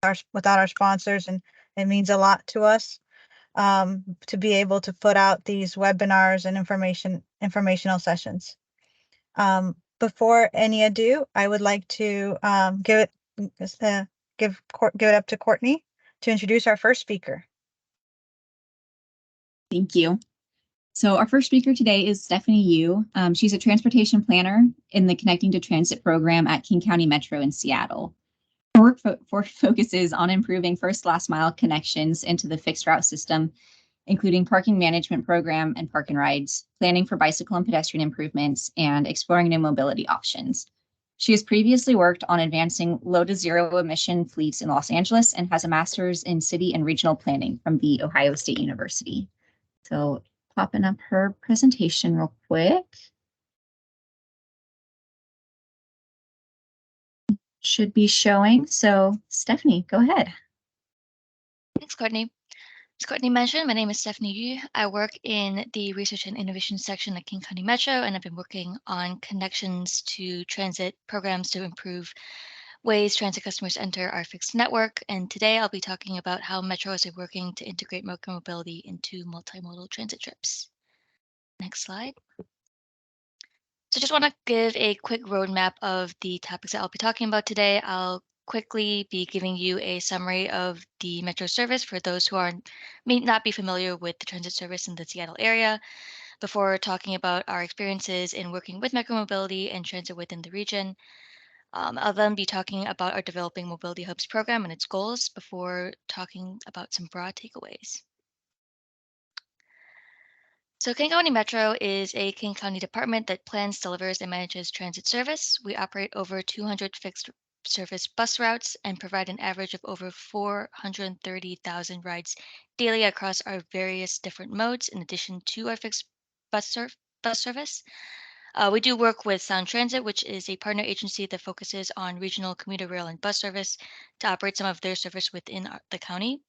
our sponsors, and it means a lot to us to be able to put out these webinars and informational sessions. Before any ado, I would like to give it up to Courtney to introduce our first speaker. Thank you. So our first speaker today is Stephanie Yu. She's a transportation planner in the Connecting to Transit program at King County Metro in Seattle. Her work focuses on improving first last mile connections into the fixed route system, including parking management program and park and rides, planning for bicycle and pedestrian improvements, and exploring new mobility options. She has previously worked on advancing low to zero emission fleets in Los Angeles and has a master's in city and regional planning from the Ohio State University. So popping up her presentation real quick. Should be showing. So Stephanie, go ahead. Thanks, Courtney. As Courtney mentioned, my name is Stephanie Yu. I work in the Research and Innovation section at King County Metro, and I've been working on connections to transit programs to improve ways transit customers enter our fixed network. And today I'll be talking about how metros are working to integrate micromobility into multimodal transit trips. Next slide. So just want to give a quick roadmap of the topics that I'll be talking about today. I'll quickly be giving you a summary of the Metro service for those who may not be familiar with the transit service in the Seattle area, before talking about our experiences in working with micromobility and transit within the region. I'll then be talking about our Developing Mobility Hubs program and its goals before talking about some broad takeaways. So King County Metro is a King County department that plans, delivers, and manages transit service. We operate over 200 fixed service bus routes and provide an average of over 430,000 rides daily across our various different modes, in addition to our fixed bus service. We do work with Sound Transit, which is a partner agency that focuses on regional commuter rail and bus service to operate some of their service within the county.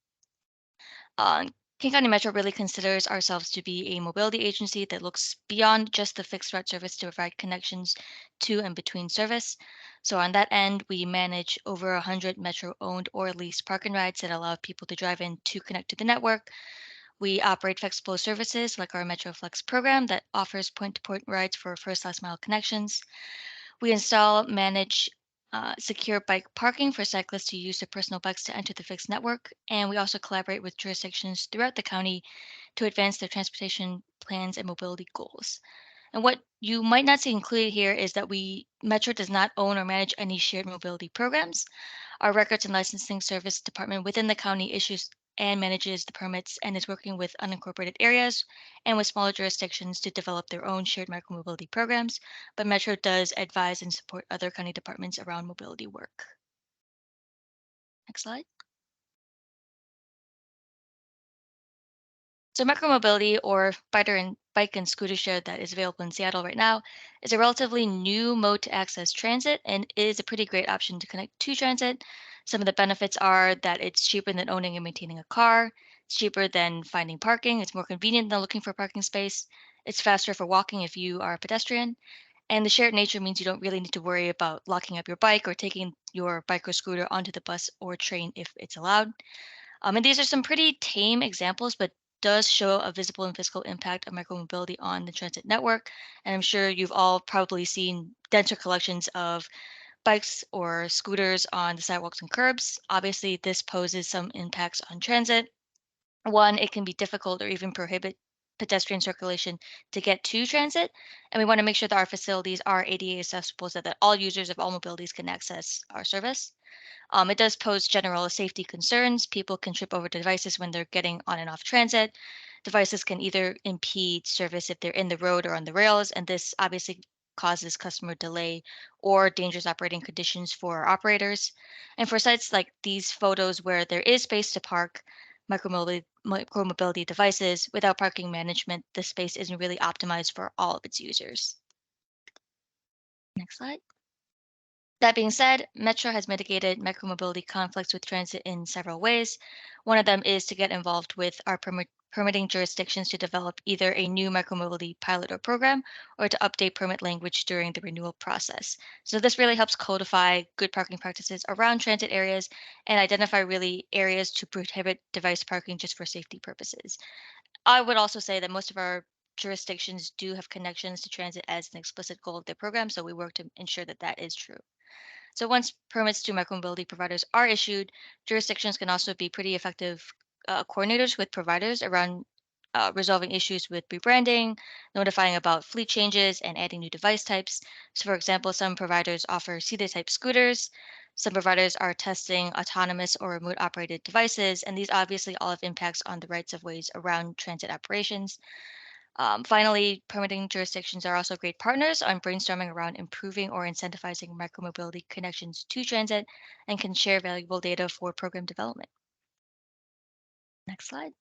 King County Metro really considers ourselves to be a mobility agency that looks beyond just the fixed route service to provide connections to and between service. So on that end, we manage over 100 Metro-owned or leased park and rides that allow people to drive in to connect to the network. We operate flexible services like our Metro Flex program that offers point-to-point rides for first last mile connections. We install, manage secure bike parking for cyclists to use their personal bikes to enter the fixed network. And we also collaborate with jurisdictions throughout the county to advance their transportation plans and mobility goals. And what you might not see included here is that Metro does not own or manage any shared mobility programs. Our Records and Licensing Service Department within the county issues and manages the permits and is working with unincorporated areas and with smaller jurisdictions to develop their own shared micromobility programs, but Metro does advise and support other county departments around mobility work. Next slide. So micromobility, or bike and scooter share that is available in Seattle right now, is a relatively new mode to access transit and is a pretty great option to connect to transit. Some of the benefits are that it's cheaper than owning and maintaining a car, it's cheaper than finding parking, it's more convenient than looking for a parking space, it's faster for walking if you are a pedestrian, and the shared nature means you don't really need to worry about locking up your bike or taking your bike or scooter onto the bus or train if it's allowed. And these are some pretty tame examples, but does show a visible and physical impact of micromobility on the transit network. And I'm sure you've all probably seen denser collections of bikes or scooters on the sidewalks and curbs. Obviously, this poses some impacts on transit. One, it can be difficult or even prohibit pedestrian circulation to get to transit. And we want to make sure that our facilities are ADA accessible so that all users of all mobilities can access our service. It does pose general safety concerns. People can trip over devices when they're getting on and off transit. Devices can either impede service if they're in the road or on the rails, and this obviously causes customer delay or dangerous operating conditions for our operators. And for sites like these photos where there is space to park micromobility devices, without parking management, the space isn't really optimized for all of its users. Next slide. That being said, Metro has mitigated micromobility conflicts with transit in several ways. One of them is to get involved with our permitting jurisdictions to develop either a new micromobility pilot or program or to update permit language during the renewal process. So this really helps codify good parking practices around transit areas and identify really areas to prohibit device parking just for safety purposes. I would also say that most of our jurisdictions do have connections to transit as an explicit goal of their program, so we work to ensure that that is true. So once permits to micromobility providers are issued, jurisdictions can also be pretty effective coordinators with providers around resolving issues with rebranding, notifying about fleet changes, and adding new device types. So, for example, some providers offer seated type scooters. Some providers are testing autonomous or remote operated devices, and these obviously all have impacts on the rights of ways around transit operations. Finally, permitting jurisdictions are also great partners on brainstorming around improving or incentivizing micromobility connections to transit and can share valuable data for program development. Next slide.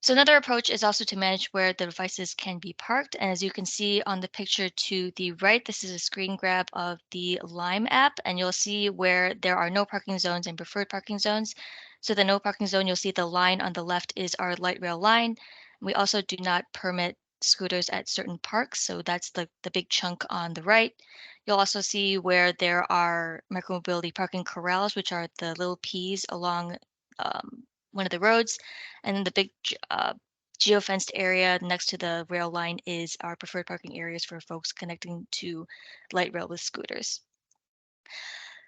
So another approach is also to manage where the devices can be parked. And as you can see on the picture to the right, this is a screen grab of the Lime app, and you'll see where there are no parking zones and preferred parking zones. So the no parking zone, you'll see the line on the left is our light rail line. We also do not permit scooters at certain parks, so that's the big chunk on the right. You'll also see where there are micromobility parking corrals, which are the little P's along one of the roads. And then the big geofenced area next to the rail line is our preferred parking areas for folks connecting to light rail with scooters.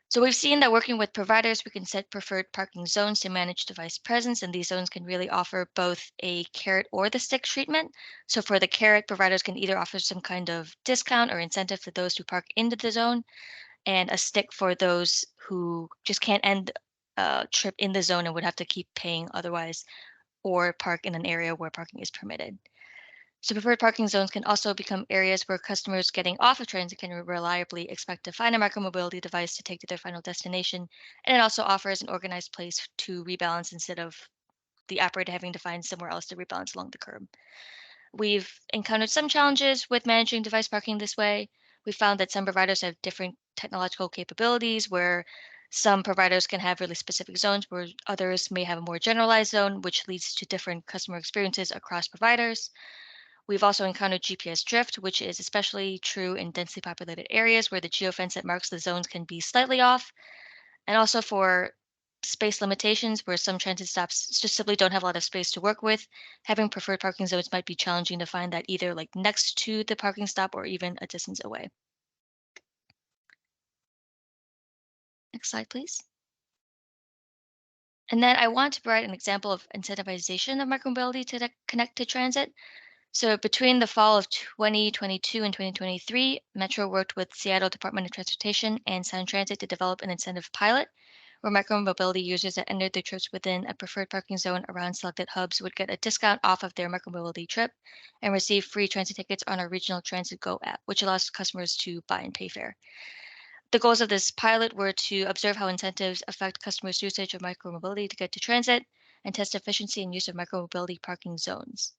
So we've seen that working with providers, we can set preferred parking zones to manage device presence, and these zones can really offer both a carrot or the stick treatment. So for the carrot, providers can either offer some kind of discount or incentive for those who park into the zone, and a stick for those who just can't end a trip in the zone and would have to keep paying otherwise, or park in an area where parking is permitted. So preferred parking zones can also become areas where customers getting off of transit can reliably expect to find a micromobility device to take to their final destination. And it also offers an organized place to rebalance instead of the operator having to find somewhere else to rebalance along the curb. We've encountered some challenges with managing device parking this way. We found that some providers have different technological capabilities where some providers can have really specific zones where others may have a more generalized zone, which leads to different customer experiences across providers. We've also encountered GPS drift, which is especially true in densely populated areas where the geofence that marks the zones can be slightly off, and also for space limitations where some transit stops just simply don't have a lot of space to work with. Having preferred parking zones might be challenging to find that either like next to the parking stop or even a distance away. Next slide, please. And then I want to provide an example of incentivization of micromobility to connect to transit. So between the fall of 2022 and 2023, Metro worked with Seattle Department of Transportation and Sound Transit to develop an incentive pilot where micromobility users that entered their trips within a preferred parking zone around selected hubs would get a discount off of their micromobility trip and receive free transit tickets on our regional Transit Go app, which allows customers to buy and pay fare. The goals of this pilot were to observe how incentives affect customers' usage of micromobility to get to transit and test efficiency and use of micromobility parking zones.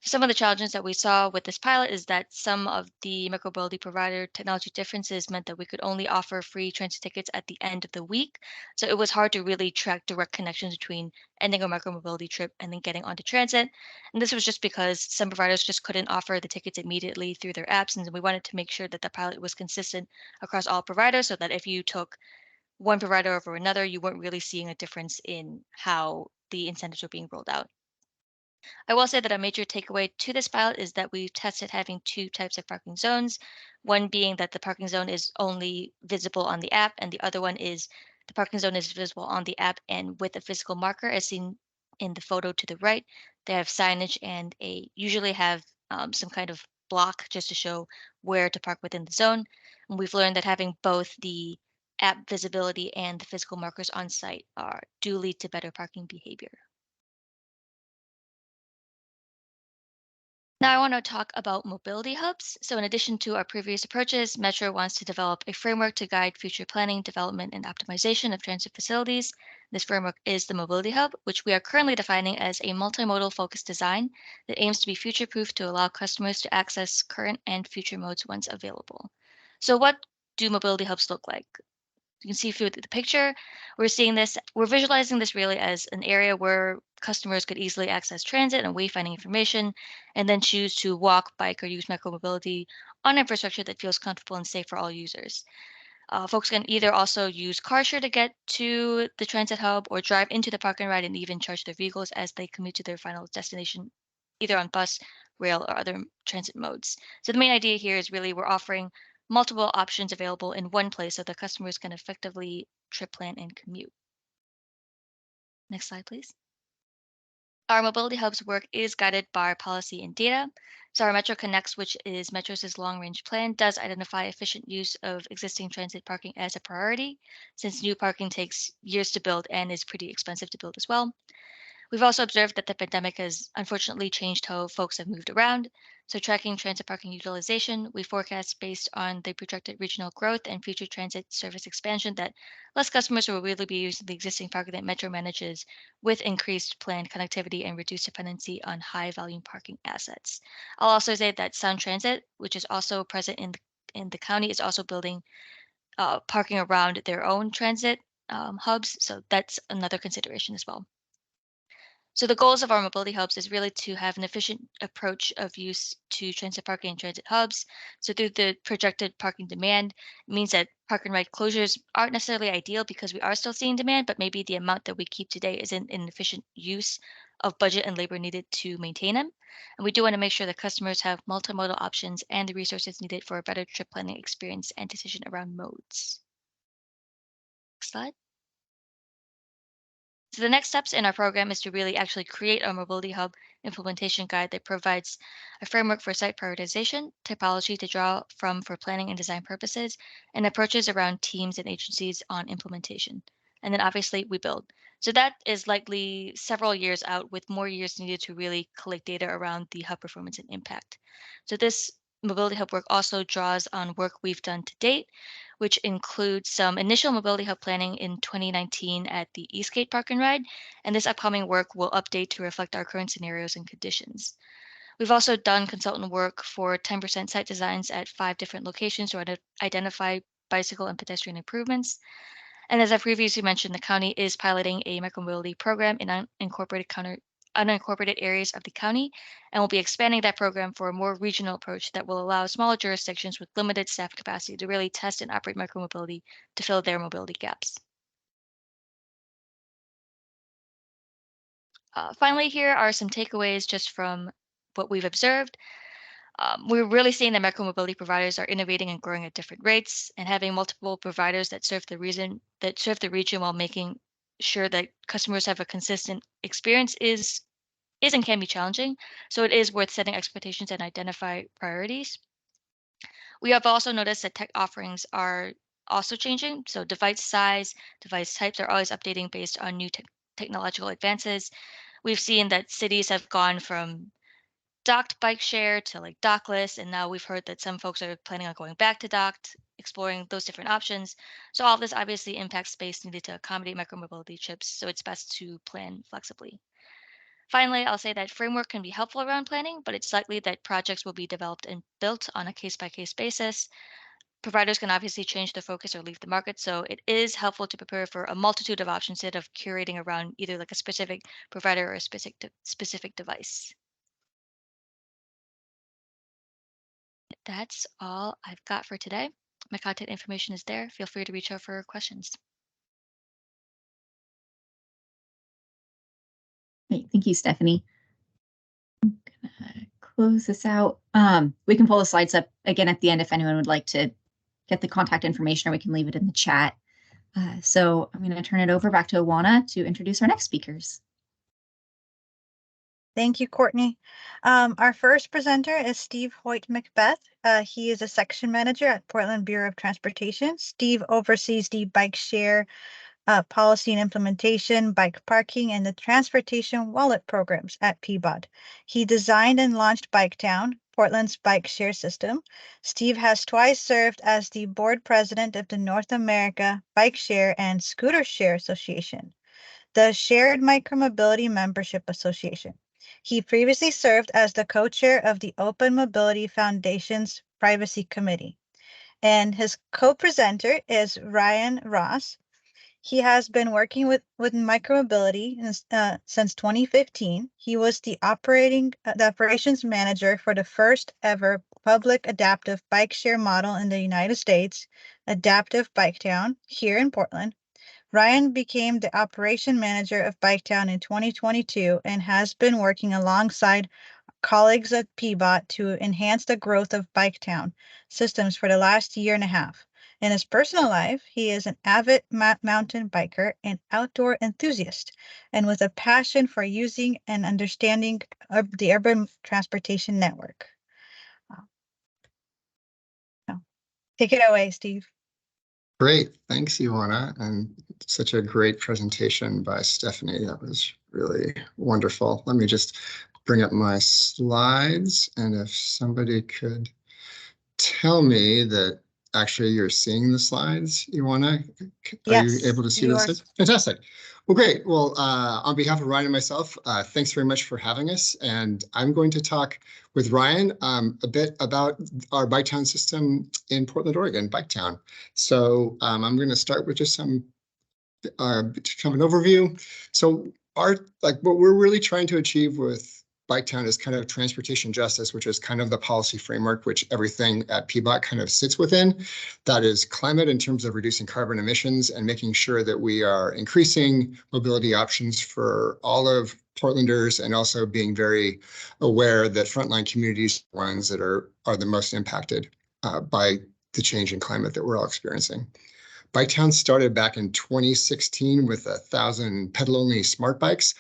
Some of the challenges that we saw with this pilot is that some of the micromobility provider technology differences meant that we could only offer free transit tickets at the end of the week. So it was hard to really track direct connections between ending a micromobility trip and then getting onto transit. And this was just because some providers just couldn't offer the tickets immediately through their apps. And we wanted to make sure that the pilot was consistent across all providers so that if you took one provider over another, you weren't really seeing a difference in how the incentives were being rolled out. I will say that a major takeaway to this pilot is that we've tested having two types of parking zones, one being that the parking zone is only visible on the app, and the other one is the parking zone is visible on the app and with a physical marker as seen in the photo to the right. They have signage and usually have some kind of block just to show where to park within the zone. And we've learned that having both the app visibility and the physical markers on site do lead to better parking behavior. Now I want to talk about mobility hubs. So in addition to our previous approaches, Metro wants to develop a framework to guide future planning, development, and optimization of transit facilities. This framework is the Mobility Hub, which we are currently defining as a multimodal focused design that aims to be future-proof to allow customers to access current and future modes once available. So what do mobility hubs look like? You can see through the picture, we're visualizing this really as an area where customers could easily access transit and wayfinding information, and then choose to walk, bike, or use micromobility on infrastructure that feels comfortable and safe for all users. Folks can either also use car share to get to the transit hub or drive into the park and ride and even charge their vehicles as they commute to their final destination, either on bus, rail, or other transit modes. So the main idea here is really we're offering multiple options available in one place so that customers can effectively trip plan and commute. Next slide, please. Our mobility hub's work is guided by our policy and data. So our Metro Connects, which is Metro's long-range plan, does identify efficient use of existing transit parking as a priority, since new parking takes years to build and is pretty expensive to build as well. We've also observed that the pandemic has unfortunately changed how folks have moved around. So, tracking transit parking utilization, we forecast based on the projected regional growth and future transit service expansion that less customers will really be using the existing parking that Metro manages with increased planned connectivity and reduced dependency on high volume parking assets. I'll also say that Sound Transit, which is also present in the county, is also building parking around their own transit hubs. So, that's another consideration as well. So the goals of our mobility hubs is really to have an efficient approach of use to transit parking and transit hubs. So through the projected parking demand, it means that park and ride closures aren't necessarily ideal because we are still seeing demand, but maybe the amount that we keep today isn't an efficient use of budget and labor needed to maintain them. And we do want to make sure that customers have multimodal options and the resources needed for a better trip planning experience and decision around modes. Next slide. So the next steps in our program is to really actually create a mobility hub implementation guide that provides a framework for site prioritization, typology to draw from for planning and design purposes, and approaches around teams and agencies on implementation. And then obviously we build. So that is likely several years out with more years needed to really collect data around the hub performance and impact. So this mobility hub work also draws on work we've done to date, which includes some initial mobility hub planning in 2019 at the Eastgate Park and Ride, and this upcoming work will update to reflect our current scenarios and conditions. We've also done consultant work for 10% site designs at 5 different locations to identify bicycle and pedestrian improvements. And as I previously mentioned, the county is piloting a micromobility program in unincorporated areas of the county, and will be expanding that program for a more regional approach that will allow smaller jurisdictions with limited staff capacity to really test and operate micromobility to fill their mobility gaps. Finally, here are some takeaways just from what we've observed. We're really seeing that micromobility providers are innovating and growing at different rates, and having multiple providers that serve the region while making sure that customers have a consistent experience is and can be challenging. So it is worth setting expectations and identify priorities. We have also noticed that tech offerings are also changing. So device size, device types are always updating based on new technological advances. We've seen that cities have gone from docked bike share to like dockless, and now we've heard that some folks are planning on going back to docked, exploring those different options. So all of this obviously impacts space needed to accommodate micromobility trips, so it's best to plan flexibly. Finally, I'll say that framework can be helpful around planning, but it's likely that projects will be developed and built on a case by case basis. Providers can obviously change their focus or leave the market, so it is helpful to prepare for a multitude of options instead of curating around either like a specific provider or a specific device. That's all I've got for today. My contact information is there. Feel free to reach out for questions. Great. Thank you, Stephanie. I'm gonna close this out. We can pull the slides up again at the end if anyone would like to get the contact information, or we can leave it in the chat. So I'm going to turn it over back to Awana to introduce our next speakers. Thank you, Courtney. Our first presenter is Steve Hoyt Macbeth. He is a section manager at Portland Bureau of Transportation. Steve oversees the bike share policy and implementation, bike parking, and the transportation wallet programs at Peabody. He designed and launched Biketown, Portland's bike share system. Steve has twice served as the board president of the North America Bike Share and Scooter Share Association, the Shared Micromobility Membership Association. He previously served as the co-chair of the Open Mobility Foundation's Privacy Committee. And his co-presenter is Ryan Ross. He has been working with Micromobility since 2015. He was the operations manager for the first ever public adaptive bike share model in the United States, Adaptive Biketown, here in Portland. Ryan became the operation manager of Biketown in 2022 and has been working alongside colleagues at PBOT to enhance the growth of Biketown systems for the last year and a half. In his personal life, he is an avid mountain biker and outdoor enthusiast, and with a passion for using and understanding the urban transportation network. Take it away, Steve. Great. Thanks, Ioana. And such a great presentation by Stephanie. That was really wonderful. Let me just bring up my slides. And if somebody could tell me that actually you're seeing the slides, Ioana, are you able to see this? Fantastic. Well, great. Well, on behalf of Ryan and myself, thanks very much for having us. And I'm going to talk with Ryan a bit about our Biketown system in Portland, Oregon, Biketown. So I'm going to start with just some kind of an overview. So what we're really trying to achieve with Biketown is kind of transportation justice, which is kind of the policy framework which everything at PBOT kind of sits within. That is climate in terms of reducing carbon emissions and making sure that we are increasing mobility options for all of Portlanders, and also being very aware that frontline communities are ones that are the most impacted by the change in climate that we're all experiencing. Biketown started back in 2016 with 1,000 pedal-only smart bikes.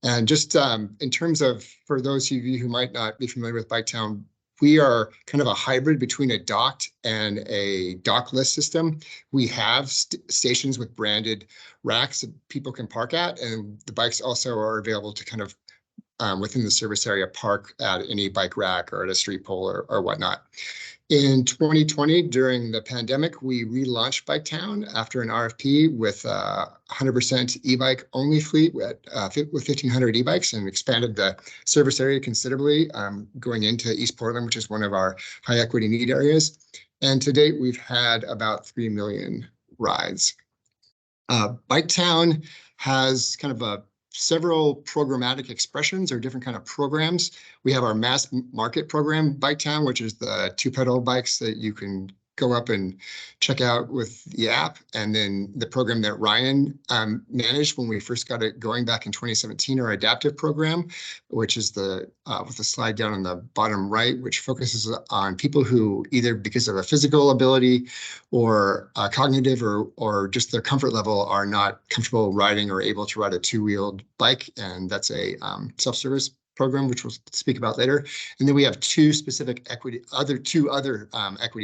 And just in terms of, for those of you who might not be familiar with Biketown, we are kind of a hybrid between a docked and a dockless system. We have stations with branded racks that people can park at, and the bikes also are available to kind of within the service area park at any bike rack or at a street pole or whatnot. In 2020, during the pandemic, we relaunched Biketown after an RFP with 100% e-bike only fleet with 1,500 e-bikes, and expanded the service area considerably, going into East Portland, which is one of our high equity need areas. And to date, we've had about 3 million rides. Biketown has kind of several programmatic expressions or different kind of programs. We have our mass market program, Biketown, which is the 2-pedal bikes that you can go up and check out with the app. And then the program that Ryan managed when we first got it going back in 2017, our adaptive program, which is the with the slide down on the bottom right, which focuses on people who either because of a physical ability or cognitive or just their comfort level are not comfortable riding or able to ride a 2-wheeled bike. And that's a self-service program, which we'll speak about later. And then we have two specific equity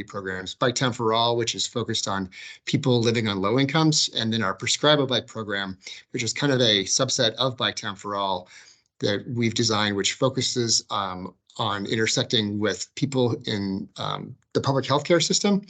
programs, Biketown for All, which is focused on people living on low incomes, and then our Prescribe a Bike program, which is kind of a subset of Biketown for All that we've designed, which focuses on intersecting with people in the public healthcare system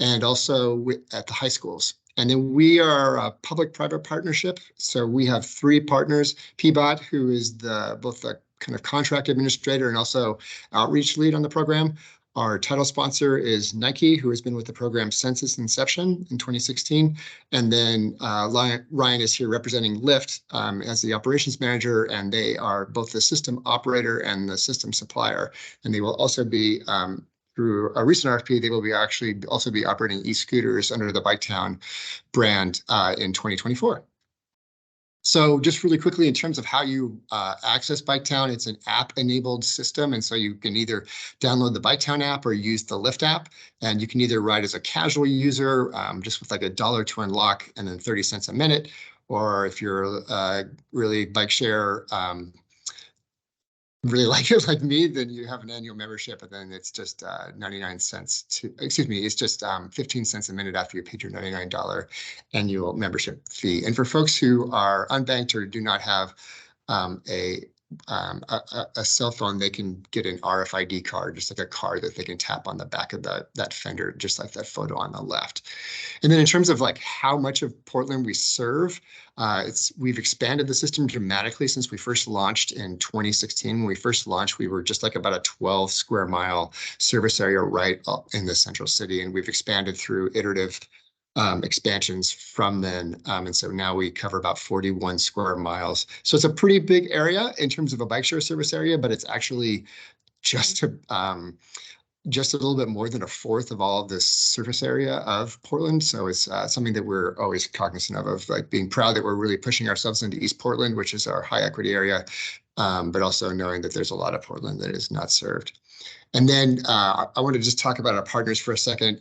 and also at the high schools. And then we are a public-private partnership. So we have 3 partners, PBOT, who is both the kind of contract administrator and also outreach lead on the program. Our title sponsor is Nike, who has been with the program since its inception in 2016. And then Ryan is here representing Lyft as the operations manager, and they are both the system operator and the system supplier. And they will also be, through a recent RFP, they will be actually also be operating e-scooters under the Biketown brand in 2024. So just really quickly, in terms of how you access Biketown, it's an app-enabled system. And so you can either download the Biketown app or use the Lyft app. And you can either ride as a casual user, just with like $1 to unlock and then 30 cents a minute. Or if you're really bike share, really like me, then you have an annual membership, and then it's just 99 cents it's just 15 cents a minute after you paid your $99 annual membership fee. And for folks who are unbanked or do not have a cell phone, they can get an RFID card, just like a card that they can tap on the back of that fender, just like that photo on the left. And then in terms of like how much of Portland we serve, we've expanded the system dramatically since we first launched in 2016. When we first launched, we were just like about a 12 square mile service area right up in the central city, and we've expanded through iterative expansions from then. And so now we cover about 41 square miles. So it's a pretty big area in terms of a bike share service area, but it's actually just just a little bit more than a fourth of all of the surface area of Portland. So it's something that we're always cognizant of like being proud that we're really pushing ourselves into East Portland, which is our high equity area, but also knowing that there's a lot of Portland that is not served. And then I want to just talk about our partners for a second.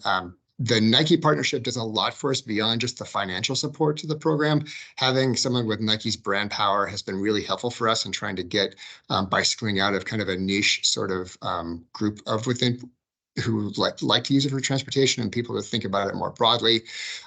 The Nike partnership does a lot for us beyond just the financial support to the program. Having someone with Nike's brand power has been really helpful for us in trying to get bicycling out of kind of a niche sort of group of within who like to use it for transportation and people to think about it more broadly,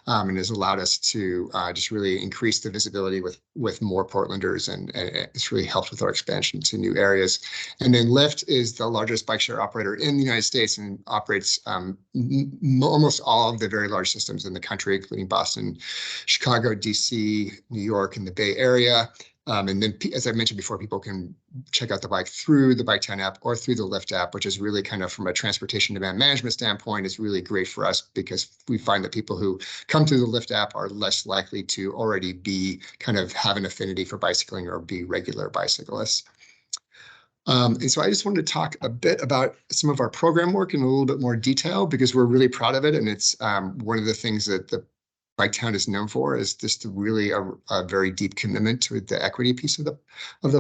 and has allowed us to just really increase the visibility with more Portlanders, and it's really helped with our expansion to new areas. And then Lyft is the largest bike share operator in the United States and operates almost all of the very large systems in the country, including Boston, Chicago, DC, New York, and the Bay Area. And then, as I mentioned before, people can check out the bike through the Biketown app or through the Lyft app, which is really kind of from a transportation demand management standpoint is really great for us because we find that people who come through the Lyft app are less likely to already be kind of have an affinity for bicycling or be regular bicyclists. And so I just wanted to talk a bit about some of our program work in a little bit more detail because we're really proud of it. And it's one of the things that the Biketown is known for is just really a very deep commitment to the equity piece of the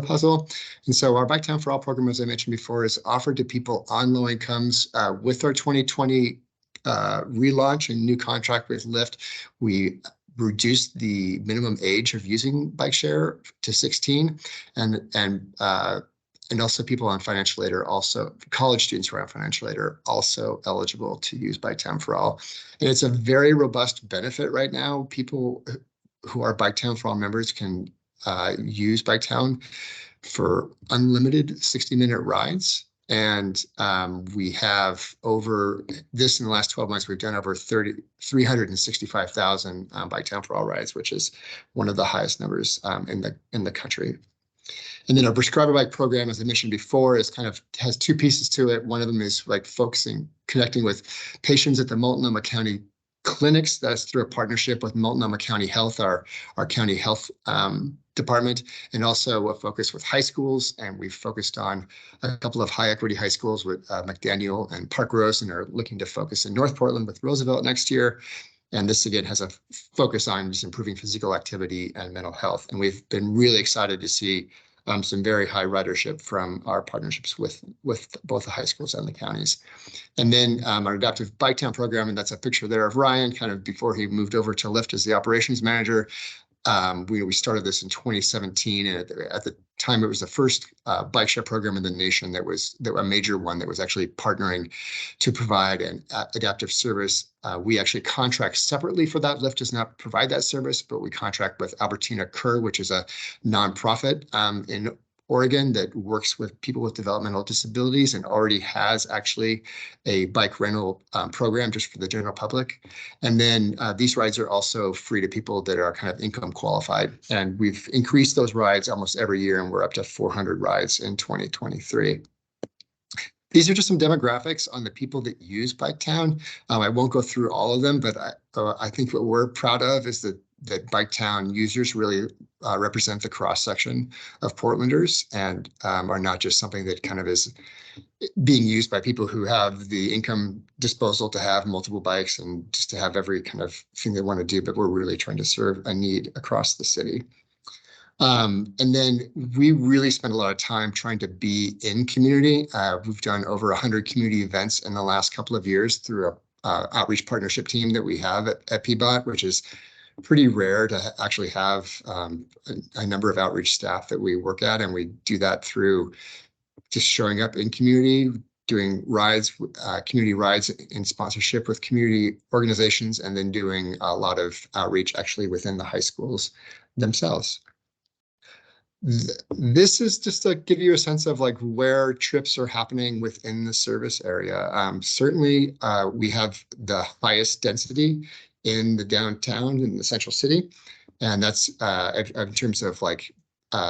puzzle. And so our Biketown for All program, as I mentioned before, is offered to people on low incomes. With our 2020 relaunch and new contract with Lyft, we reduced the minimum age of using bike share to 16, and also people on financial aid are also, college students who are on financial aid are also eligible to use Biketown for All. And it's a very robust benefit right now. People who are Biketown for All members can use Biketown for unlimited 60-minute rides. And we have over this in the last 12 months, we've done over 365,000 Biketown for All rides, which is one of the highest numbers in the country. And then our prescriber bike program, as I mentioned before, is kind of has two pieces to it. One of them is like connecting with patients at the Multnomah County clinics. That's through a partnership with Multnomah County Health, our county health department, and also a focus with high schools. And we've focused on a couple of high equity high schools with McDaniel and Park Rose, and are looking to focus in North Portland with Roosevelt next year. And this, again, has a focus on just improving physical activity and mental health. And we've been really excited to see some very high ridership from our partnerships with both the high schools and the counties. And then our adaptive Biketown program, and that's a picture there of Ryan kind of before he moved over to Lyft as the operations manager. We started this in 2017, and at the time it was the first bike share program in the nation that was a major one that was actually partnering to provide an adaptive service. We actually contract separately for that. Lyft does not provide that service, but we contract with Albertina Kerr, which is a nonprofit in Oregon that works with people with developmental disabilities and already has actually a bike rental program just for the general public. And then these rides are also free to people that are kind of income qualified. And we've increased those rides almost every year, and we're up to 400 rides in 2023. These are just some demographics on the people that use Biketown. I won't go through all of them, but I think what we're proud of is that Biketown users really represent the cross-section of Portlanders and are not just something that kind of is being used by people who have the income disposal to have multiple bikes and just to have every kind of thing they want to do, but we're really trying to serve a need across the city. And then we really spend a lot of time trying to be in community. We've done over 100 community events in the last couple of years through a outreach partnership team that we have at PBOT, which is pretty rare to actually have a number of outreach staff that we work at. And we do that through just showing up in community, doing rides, community rides in sponsorship with community organizations, and then doing a lot of outreach actually within the high schools themselves. This is just to give you a sense of like where trips are happening within the service area. Certainly, we have the highest density in the downtown in the central city, and that's in terms of like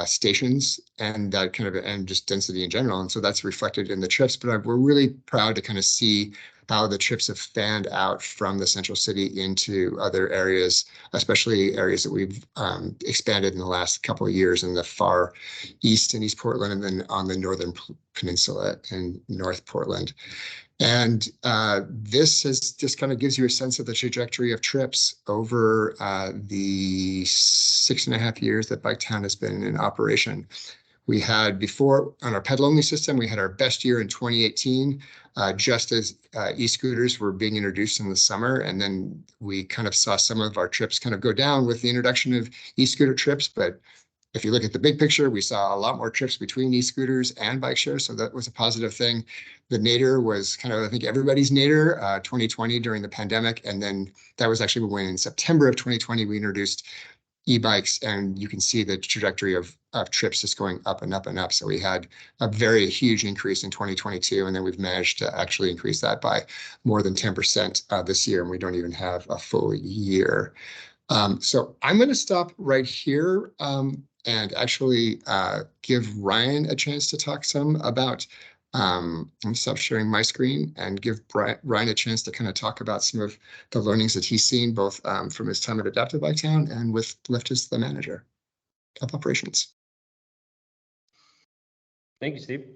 stations and and just density in general. And so that's reflected in the trips. But we're really proud to kind of see how the trips have fanned out from the central city into other areas, especially areas that we've expanded in the last couple of years in the far east and East Portland, and then on the northern peninsula in North Portland. And this just kind of gives you a sense of the trajectory of trips over the 6.5 years that Biketown has been in operation. We had before on our pedal-only system, we had our best year in 2018, just as e-scooters were being introduced in the summer. And then we kind of saw some of our trips kind of go down with the introduction of e-scooter trips. But if you look at the big picture, we saw a lot more trips between e-scooters and bike shares, so that was a positive thing. The nadir was kind of, I think, everybody's nadir, 2020 during the pandemic. And then that was actually when in September of 2020, we introduced e-bikes, and you can see the trajectory of trips just going up and up and up. So we had a very huge increase in 2022, and then we've managed to actually increase that by more than 10% this year, and we don't even have a full year. So I'm going to stop right here and actually give Ryan a chance to talk some about, I'm going to stop sharing my screen and give Ryan a chance to kind of talk about some of the learnings that he's seen, both from his time at Adaptive Biketown and with Lyft as the manager of operations. Thank you, Steve.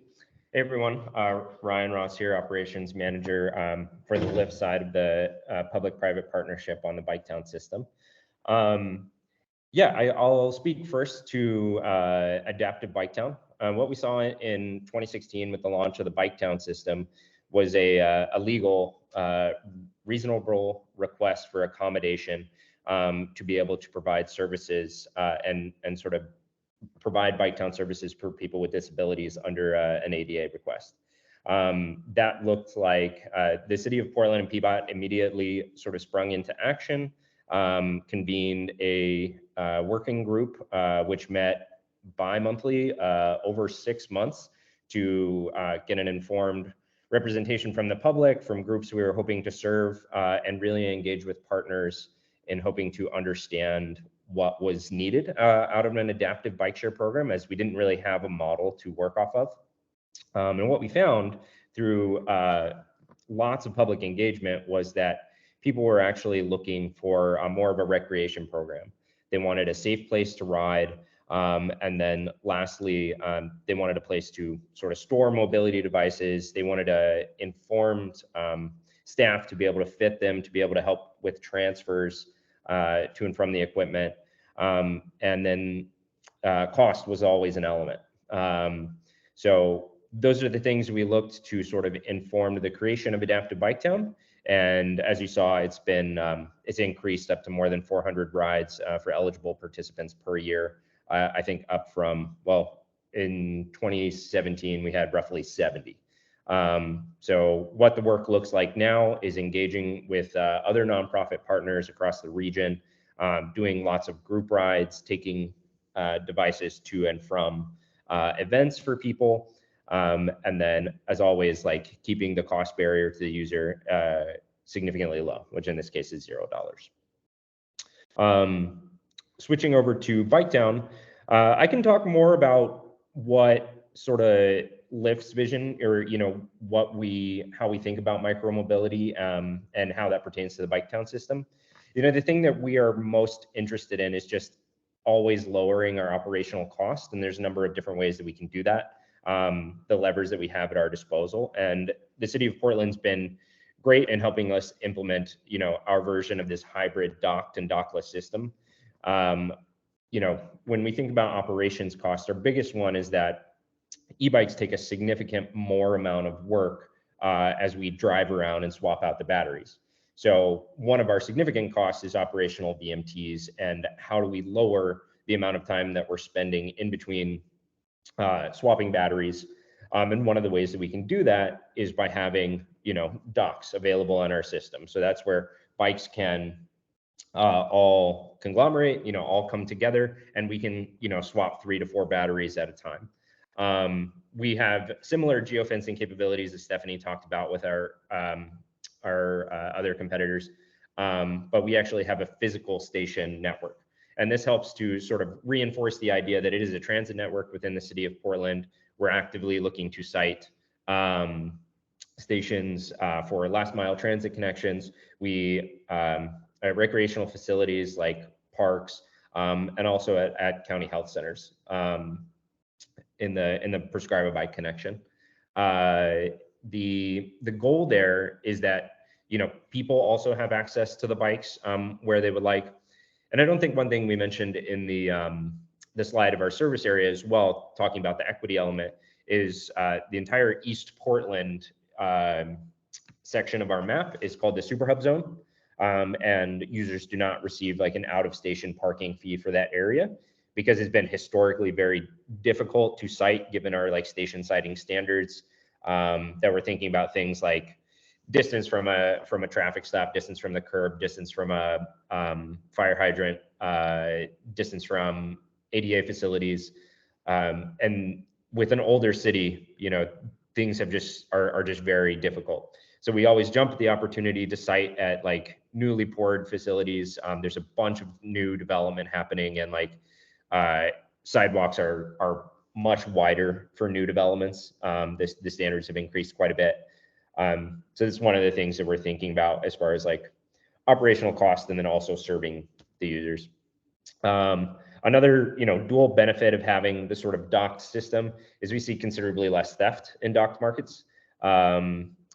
Hey everyone, Ryan Ross here, operations manager for the Lyft side of the public-private partnership on the Biketown system. I'll speak first to Adaptive Biketown. What we saw in 2016 with the launch of the Biketown system was a legal, reasonable request for accommodation to be able to provide services and sort of provide Biketown services for people with disabilities under an ADA request. That looked like the city of Portland and PBOT immediately sort of sprung into action, convened a working group which met bi-monthly over 6 months to get an informed representation from the public, from groups we were hoping to serve, and really engage with partners in hoping to understand what was needed out of an adaptive bike share program, as we didn't really have a model to work off of. And what we found through lots of public engagement was that people were actually looking for more of a recreation program. They wanted a safe place to ride. And then lastly, they wanted a place to sort of store mobility devices. They wanted a informed staff to be able to fit them, to be able to help with transfers to and from the equipment. And then cost was always an element. So those are the things we looked to sort of inform the creation of Adaptive Biketown. And as you saw, it's increased up to more than 400 rides for eligible participants per year. I think up from, well, in 2017, we had roughly 70. So what the work looks like now is engaging with other nonprofit partners across the region, doing lots of group rides, taking devices to and from events for people. And then, as always, like keeping the cost barrier to the user significantly low, which in this case is $0. Switching over to Biketown, I can talk more about what sort of Lyft's vision, or how we think about micromobility and how that pertains to the Biketown system. The thing that we are most interested in is just always lowering our operational cost, and there's a number of different ways that we can do that. The levers that we have at our disposal, and the city of Portland's been great in helping us implement, our version of this hybrid docked and dockless system. When we think about operations costs, our biggest one is that e-bikes take a significant more amount of work as we drive around and swap out the batteries. So one of our significant costs is operational VMTs, and how do we lower the amount of time that we're spending in between swapping batteries. And one of the ways that we can do that is by having, docks available on our system. So that's where bikes can all conglomerate, all come together, and we can, swap 3 to 4 batteries at a time. We have similar geofencing capabilities as Stephanie talked about with our other competitors, but we actually have a physical station network. And this helps to sort of reinforce the idea that it is a transit network within the city of Portland. We're actively looking to site stations for last mile transit connections. We recreational facilities like parks, and also at county health centers in the prescribe a bike connection. The goal there is that people also have access to the bikes where they would like. And I don't think one thing we mentioned in the slide of our service area as well, talking about the equity element, is the entire East Portland section of our map is called the Super Hub Zone. And users do not receive like an out of station parking fee for that area because it's been historically very difficult to site given our like station siting standards that we're thinking about things like distance from a traffic stop, distance from the curb, distance from a fire hydrant, distance from ADA facilities. And with an older city, things have are just very difficult. So we always jump at the opportunity to site at like newly poured facilities. There's a bunch of new development happening, and like sidewalks are much wider for new developments. The standards have increased quite a bit. So it's one of the things that we're thinking about as far as like operational cost, and then also serving the users. Another dual benefit of having the sort of docked system is we see considerably less theft in docked markets.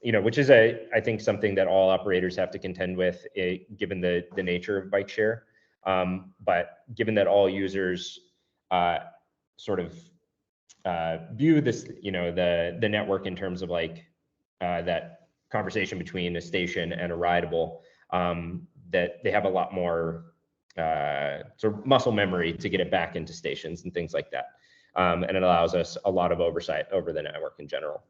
Which is I think something that all operators have to contend with, given the nature of bike share. But given that all users sort of view this, the network in terms of like that conversation between a station and a rideable, that they have a lot more sort of muscle memory to get it back into stations and things like that. And it allows us a lot of oversight over the network in general.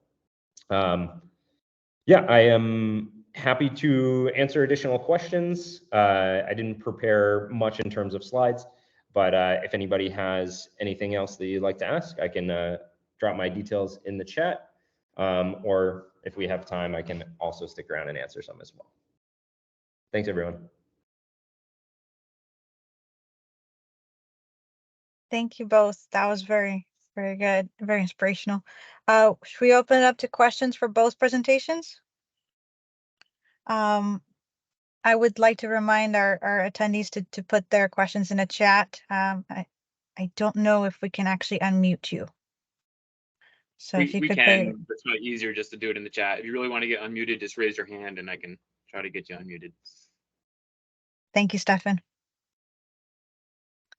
Yeah, I am happy to answer additional questions. I didn't prepare much in terms of slides, but if anybody has anything else that you'd like to ask, I can drop my details in the chat. Or if we have time, I can also stick around and answer some as well. Thanks, everyone. Thank you both. That was very, very good, very inspirational. Should we open it up to questions for both presentations? I would like to remind our attendees to put their questions in the chat. I don't know if we can actually unmute you. So if you we could can, but it's not easier just to do it in the chat. If you really want to get unmuted, just raise your hand and I can try to get you unmuted. Thank you, Stefan. I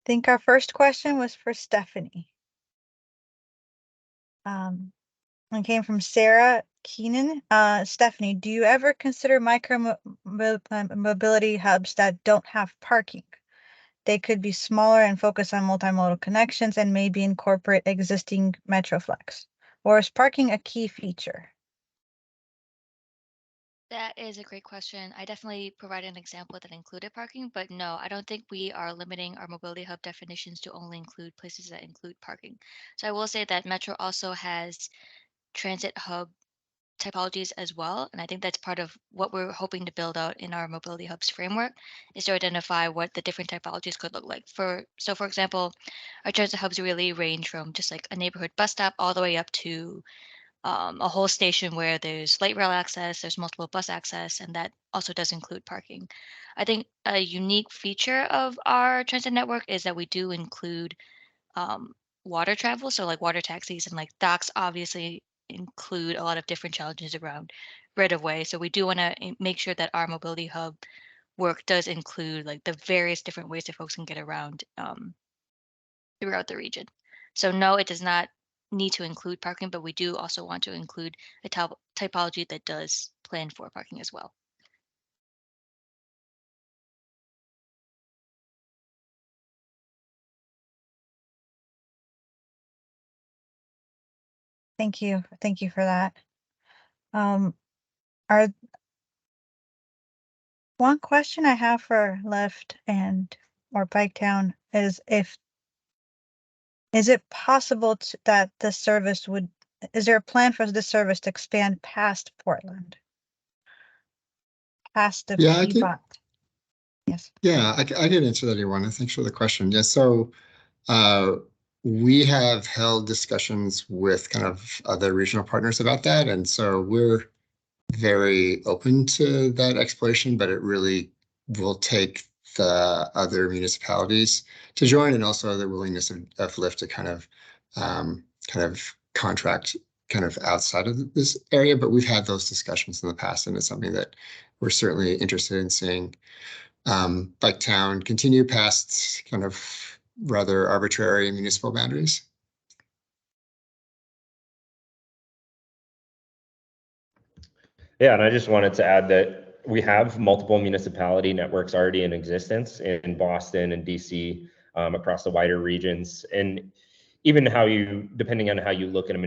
think our first question was for Stephanie. It came from Sarah Keenan. Stephanie, do you ever consider micromobility hubs that don't have parking? They could be smaller and focus on multimodal connections and maybe incorporate existing Metroflex. Or is parking a key feature? That is a great question. I definitely provided an example that included parking, but no, I don't think we are limiting our mobility hub definitions to only include places that include parking. So I will say that Metro also has transit hub typologies as well. And I think that's part of what we're hoping to build out in our mobility hubs framework, is to identify what the different typologies could look like. For example, our transit hubs really range from just like a neighborhood bus stop all the way up to a whole station where there's light rail access, there's multiple bus access, and that also does include parking. I think a unique feature of our transit network is that we do include water travel. So like water taxis and like docks obviously include a lot of different challenges around right of way. So we do want to make sure that our mobility hub work does include like the various different ways that folks can get around throughout the region. So no, it does not need to include parking, but we do also want to include a typology that does plan for parking as well. Thank you. Thank you for that. One question I have for Lyft or Biketown is is it possible that the service is there a plan for the service to expand past Portland? Past the Peabot? Yes. Yeah, I can answer that, Ioana. Thanks for the question. Yeah, so we have held discussions with kind of other regional partners about that. And so we're very open to that exploration, but it really will take the other municipalities to join, and also the willingness of Lyft to kind of contract kind of outside of this area. But we've had those discussions in the past, and it's something that we're certainly interested in seeing Bike Town continue past kind of rather arbitrary municipal boundaries. Yeah, and I just wanted to add that we have multiple municipality networks already in existence in Boston and DC, across the wider regions. And even depending on how you look at a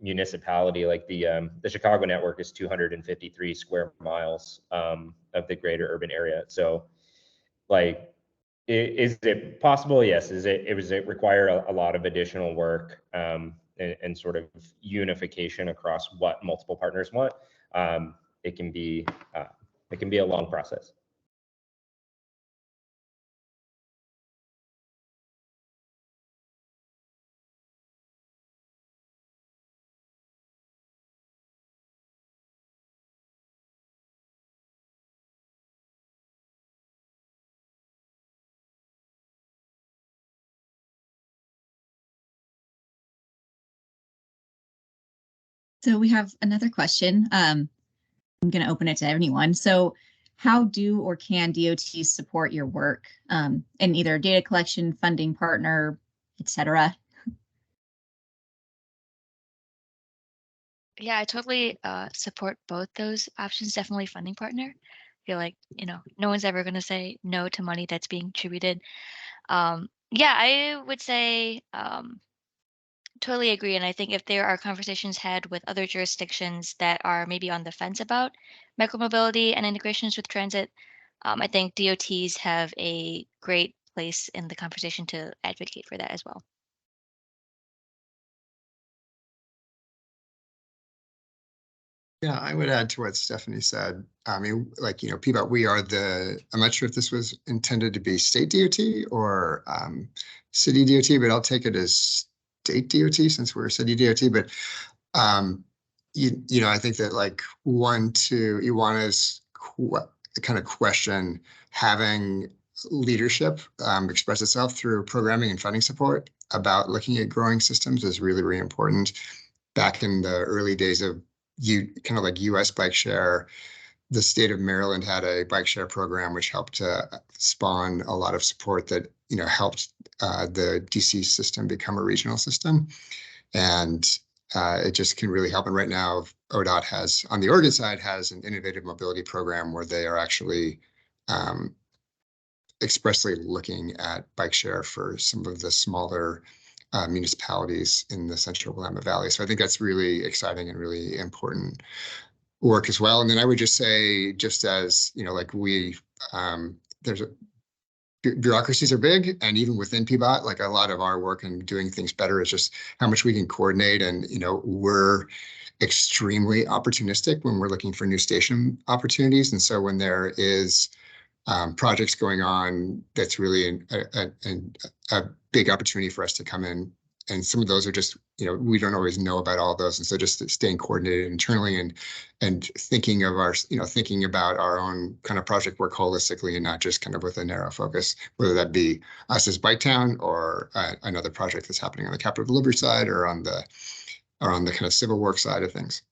municipality, like the Chicago network is 253 square miles of the greater urban area. So like, is it possible? Yes. Is it require a lot of additional work and sort of unification across what multiple partners want? It can be a long process. So we have another question. I'm going to open it to anyone. So how do or can DOTs support your work in either data collection, funding partner, etc.? Yeah, I totally support both those options. Definitely funding partner. I feel like, no one's ever going to say no to money that's being contributed. Yeah, I would say totally agree. And I think if there are conversations had with other jurisdictions that are maybe on the fence about micromobility and integrations with transit, I think DOTs have a great place in the conversation to advocate for that as well. Yeah, I would add to what Stephanie said. I mean, like, PBOT, I'm not sure if this was intended to be state DOT or city DOT, but I'll take it as state DOT since we're a city DOT. But, I think that like Ioana's kind of question, having leadership express itself through programming and funding support about looking at growing systems is really, really important. Back in the early days of kind of like US bike share, the state of Maryland had a bike share program which helped to spawn a lot of support that helped the DC system become a regional system, and it just can really help. And right now, ODOT has, on the Oregon side, has an innovative mobility program where they are actually expressly looking at bike share for some of the smaller municipalities in the central Willamette Valley. So I think that's really exciting and really important work as well. And then I would just say, just as, like bureaucracies are big, and even within PBOT, like a lot of our work in doing things better is just how much we can coordinate. And, we're extremely opportunistic when we're looking for new station opportunities. And so when there is projects going on, that's really a big opportunity for us to come in. And some of those are just, we don't always know about all of those. And so just staying coordinated internally and thinking about our own kind of project work holistically and not just kind of with a narrow focus, whether that be us as Bike Town or another project that's happening on the capital delivery side or on the kind of civil work side of things.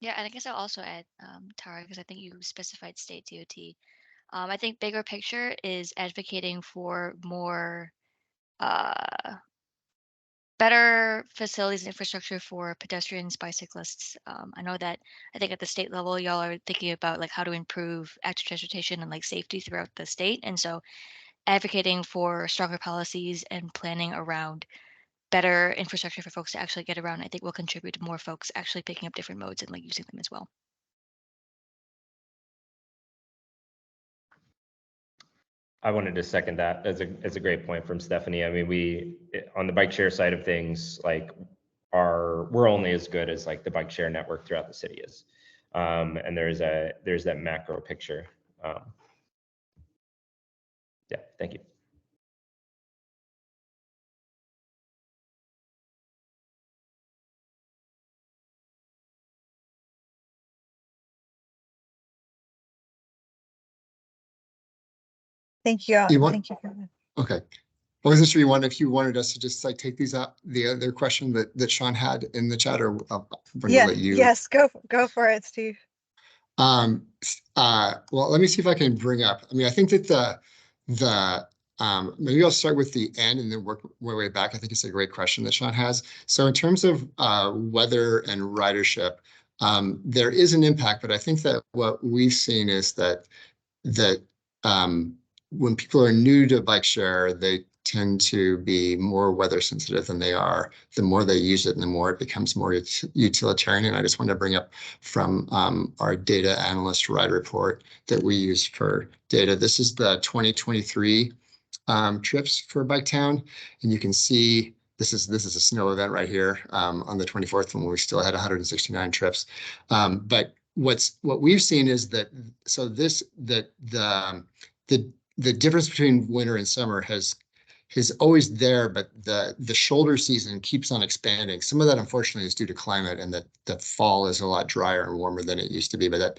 Yeah, and I guess I'll also add, Tara, because I think you specified state DOT. I think bigger picture is advocating for more better facilities and infrastructure for pedestrians, bicyclists. I know that I think at the state level, y'all are thinking about like how to improve active transportation and like safety throughout the state. And so advocating for stronger policies and planning around better infrastructure for folks to actually get around, I think will contribute to more folks actually picking up different modes and like using them as well. I wanted to second that as a great point from Stephanie. I mean, on the bike share side of things, like we're only as good as like the bike share network throughout the city is. And there's that macro picture. Yeah, thank you. Thank you. You want- Thank you for that. Okay. I wasn't sure if you wanted us to just like take these out, the other question that Sean had in the chat, or I'm gonna Yeah, let you. yes, go for it, Steve. Well, let me see if I can bring up, I mean, I think that maybe I'll start with the end and then work my way back. I think it's a great question that Sean has. So in terms of weather and ridership, there is an impact, but I think that what we've seen is that when people are new to bike share, they tend to be more weather sensitive than they are. The more they use it and the more it becomes more utilitarian. And I just want to bring up from our data analyst ride report that we use for data. This is the 2023 trips for Biketown. And you can see this is a snow event right here on the 24th when we still had 169 trips. But what we've seen is that the difference between winter and summer is always there, but the shoulder season keeps on expanding. Some of that, unfortunately, is due to climate, and that the fall is a lot drier and warmer than it used to be. But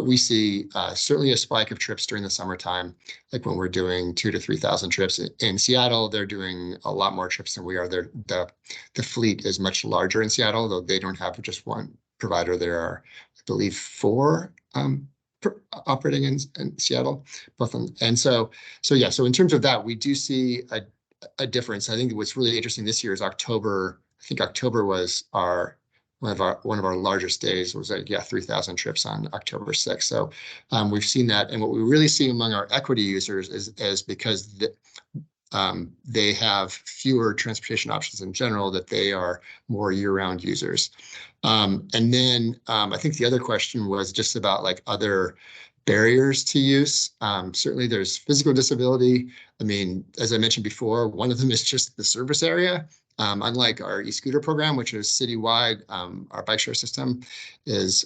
we see certainly a spike of trips during the summertime, like when we're doing 2,000 to 3,000 trips. In Seattle, they're doing a lot more trips than we are. The fleet is much larger in Seattle, though they don't have just one provider. There are, I believe, 4 operating in Seattle, both of them. And so in terms of that, we do see a difference. I think what's really interesting this year is October. I think October was one of our largest days. Was 3,000 trips on October 6th. So we've seen that, and what we really see among our equity users is because they have fewer transportation options in general, that they are more year-round users. And then I think the other question was just about like other barriers to use. Certainly there's physical disability. I mean, as I mentioned before, one of them is just the service area. Unlike our e-scooter program, which is citywide, our bike share system is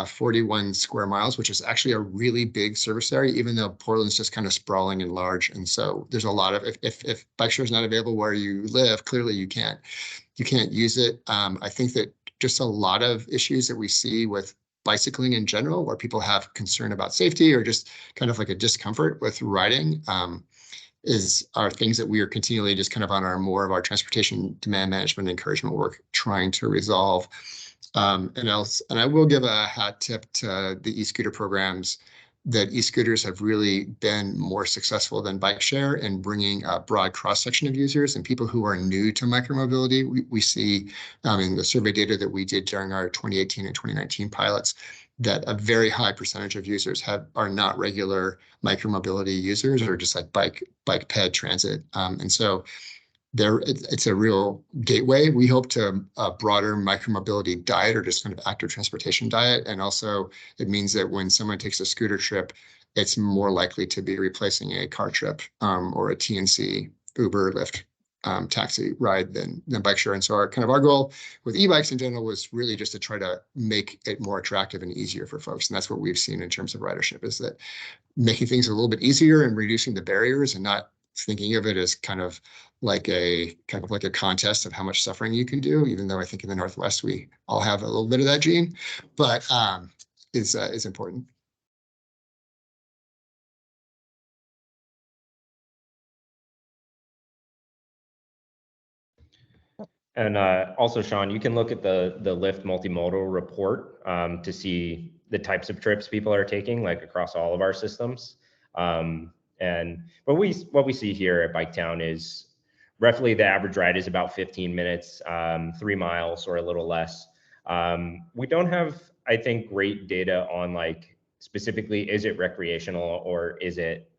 41 square miles, which is actually a really big service area, even though Portland's just kind of sprawling and large. And so there's a lot of, if bike share is not available where you live, clearly you can't use it. I think that just a lot of issues that we see with bicycling in general, where people have concern about safety or just kind of like a discomfort with riding, are things that we are continually just kind of on more of our transportation demand management encouragement work trying to resolve. And I will give a hat tip to the e-scooter programs, that e-scooters have really been more successful than bike share in bringing a broad cross-section of users and people who are new to micromobility. We see in the survey data that we did during our 2018 and 2019 pilots that a very high percentage of users are not regular micromobility users, or just like bike ped transit. And so it's a real gateway. We hope to a broader micromobility diet, or just kind of active transportation diet. And also it means that when someone takes a scooter trip, it's more likely to be replacing a car trip or a TNC, Uber, Lyft, taxi ride than bike share. And so our goal with e-bikes in general was really just to try to make it more attractive and easier for folks. And that's what we've seen in terms of ridership, is that making things a little bit easier and reducing the barriers, and not thinking of it as kind of like a contest of how much suffering you can do, even though I think in the Northwest we all have a little bit of that gene, but is important. And also, Sean, you can look at the Lyft multimodal report to see the types of trips people are taking, like across all of our systems. And what we see here at Biketown is roughly the average ride is about 15 minutes, 3 miles or a little less. We don't have, I think, great data on like specifically, is it recreational or is it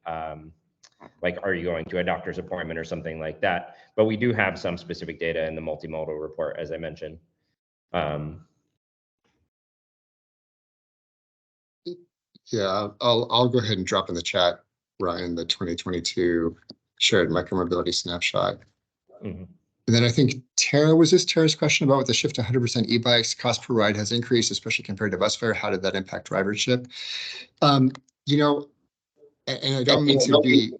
like, are you going to a doctor's appointment or something like that? But we do have some specific data in the multimodal report, as I mentioned. Yeah, I'll go ahead and drop in the chat, Ryan, the 2022 shared micromobility snapshot. Mm-hmm. And then I think Tara, was this Tara's question about with the shift to 100% e-bikes, cost per ride has increased, especially compared to bus fare. How did that impact ridership? You know, and I don't mean to be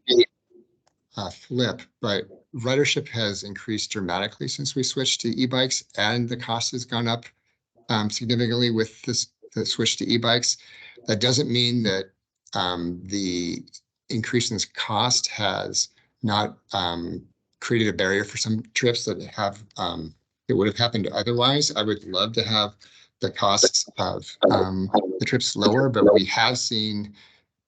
flip, but ridership has increased dramatically since we switched to e-bikes, and the cost has gone up significantly with the switch to e-bikes. That doesn't mean that the increase in cost has not created a barrier for some trips that have that would have happened otherwise. I would love to have the costs of the trips lower, but we have seen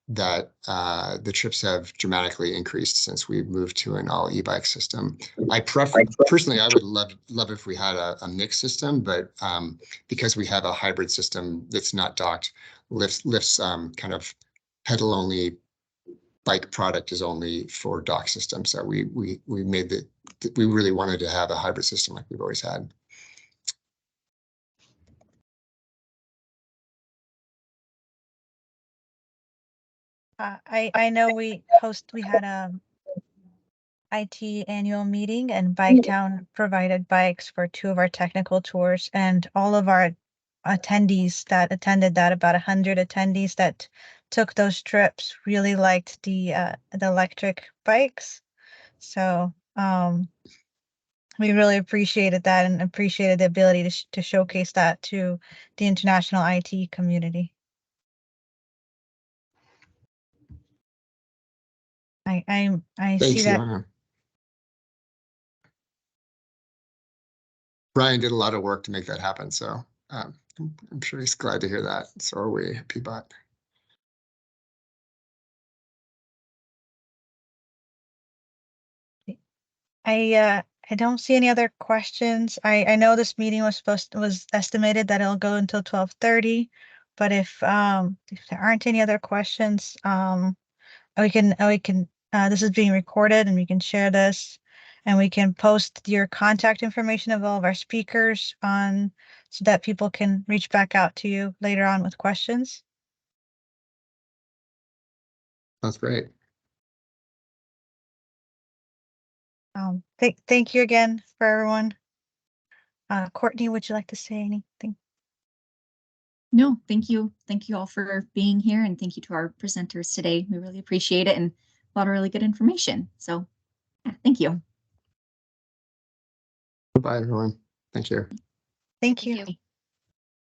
that the trips have dramatically increased since we moved to an all e-bike system. Personally, I would love if we had a mixed system, but because we have a hybrid system that's not docked, Lyft's kind of pedal only bike product is only for dock systems. So we made we really wanted to have a hybrid system like we've always had. I know we had a ITE annual meeting, and Biketown provided bikes for 2 of our technical tours, and all of our attendees that attended that, about 100 attendees that took those trips, really liked the electric bikes. So we really appreciated that and appreciated the ability to showcase that to the international ITE community. I Thanks, see that. Joanna. Brian did a lot of work to make that happen, so I'm sure he's glad to hear that. So are we, Peabot. I don't see any other questions. I know this meeting was estimated that it'll go until 12:30, but if there aren't any other questions, we can this is being recorded, and we can share this, and we can post your contact information of all of our speakers on so that people can reach back out to you later on with questions. That's great. Thank you again for everyone. Courtney, would you like to say anything? No, thank you. Thank you all for being here, and thank you to our presenters today. We really appreciate it, and a lot of really good information. So yeah, thank you. Goodbye, everyone. Thank you. Thank Thank you. you.